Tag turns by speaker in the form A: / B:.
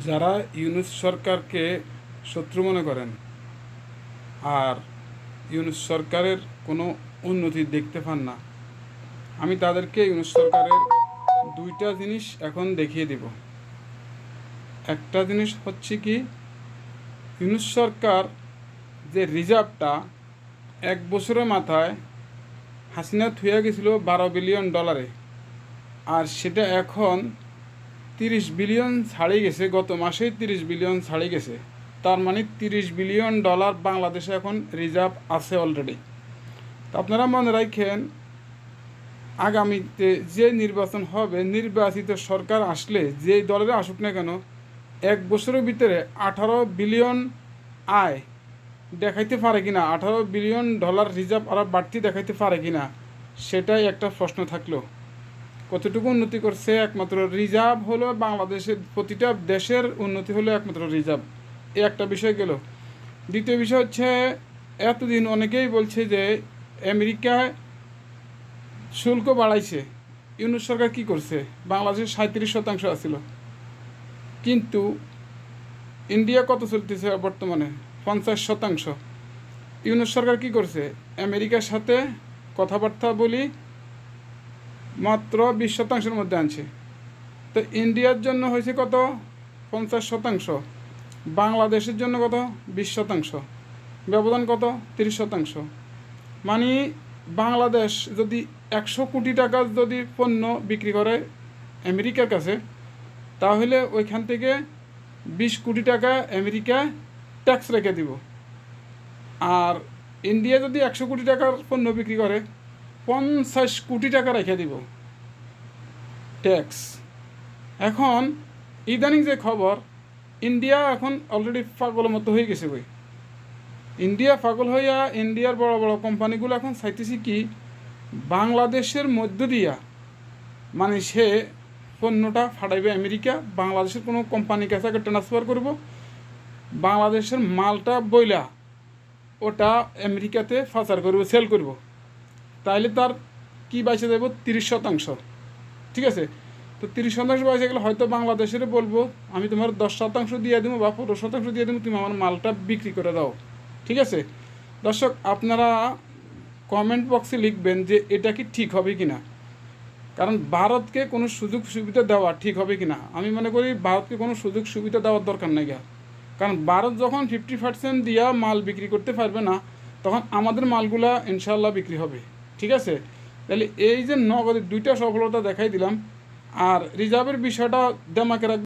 A: যারা ইউনূস সরকারকে শত্রু মনে করেন আর ইউনূস সরকারের কোনো উন্নতি দেখতে পান না, আমি তাদেরকে ইউনূস সরকারের দুইটা জিনিস এখন দেখিয়ে দিব। একটা জিনিস হচ্ছে কি, ইউনূস সরকার যে রিজার্ভটা এক বছরের মাথায় হাসিনা থুয়ে গেছিল $12 বিলিয়ন, আর সেটা এখন 30 বিলিয়ন ছাড়িয়ে গেছে। গত মাসেই 30 বিলিয়ন ছাড়িয়ে গেছে। তার মানে $30 বিলিয়ন বাংলাদেশে এখন রিজার্ভ আছে অলরেডি। তো আপনারা মনে রাখেন, আগামীতে যে নির্বাচন হবে, নির্বাচিত সরকার আসলে যেই দলের আসুক না কেন, এক বছরের ভিতরে 18 বিলিয়ন আয় দেখাইতে পারে কিনা, $18 বিলিয়ন রিজার্ভ আরও বাড়তি দেখাইতে পারে কিনা, সেটাই একটা প্রশ্ন থাকলো। কতটুকু উন্নতি করছে? একমাত্র রিজার্ভ হলো বাংলাদেশের, প্রতিটা দেশের উন্নতি হলো একমাত্র রিজার্ভ। এই একটা বিষয় গেল। দ্বিতীয় বিষয় হচ্ছে, এতদিন অনেকেই বলছে যে আমেরিকায় শুল্ক বাড়াইছে। ইউনূস সরকার কী করছে? বাংলাদেশের 37% আসছিল, কিন্তু ইন্ডিয়া কত চলতেছে বর্তমানে? 50%। ইউনূস সরকার কী করছে? আমেরিকার সাথে কথাবার্তা বলি মাত্র 20%-এর মধ্যে আনছে। তো ইন্ডিয়ার জন্য হয়েছে কত? 50%। বাংলাদেশের জন্য কত? 20%। ব্যবধান কত? 30%। মানে বাংলাদেশ যদি 100 কোটি টাকার যদি পণ্য বিক্রি করে আমেরিকার কাছে, তাহলে ওইখান থেকে 20 কোটি টাকা আমেরিকা ট্যাক্স রেখে দিব। আর ইন্ডিয়া যদি 100 কোটি টাকার পণ্য বিক্রি করে, 50 কোটি টাকা রেখে দিব ট্যাক্স। এখন ইদানিং যে খবর, ইন্ডিয়া এখন অলরেডি পাগলের মতো হয়ে গেছে। ইন্ডিয়া পাগল হইয়া ইন্ডিয়ার বড় বড় কোম্পানিগুলো এখন চাইতেছি কি, বাংলাদেশের মধ্য দিয়া, মানে সে পণ্যটা ফাটাইবে আমেরিকা, বাংলাদেশের কোনো কোম্পানির কাছে ট্রান্সফার করব, বাংলাদেশের মালটা বইলা ওটা আমেরিকাতে পাচার করব, সেল করব। তাইলে তার কি বাইসে যাব? 30%। ঠিক আছে? তো 30% বাইসে গেলে হয়তো বাংলাদেশের বলবো, আমি তোমার 10% দিয়ে দেবো বা 15% দিয়ে দেবো, তুমি আমার মালটা বিক্রি করে দাও। ঠিক আছে দর্শক, আপনারা কমেন্ট বক্সে লিখবেন যে এটা কি ঠিক হবে কি না। কারণ ভারতকে কোনো সুযোগ সুবিধা দেওয়া ঠিক হবে কি না। আমি মনে করি ভারতকে কোনো সুযোগ সুবিধা দেওয়ার দরকার নেই। কারণ ভারত যখন 50% দিয়া মাল বিক্রি করতে পারবে না, তখন আমাদের মালগুলা ইনশাল্লাহ বিক্রি হবে। ঠিক আছে? তাহলে এই যে নগদের দুইটা সফলতা দেখাই দিলাম, আর রিজার্ভের বিষয়টা দেমাকে রাখবেন।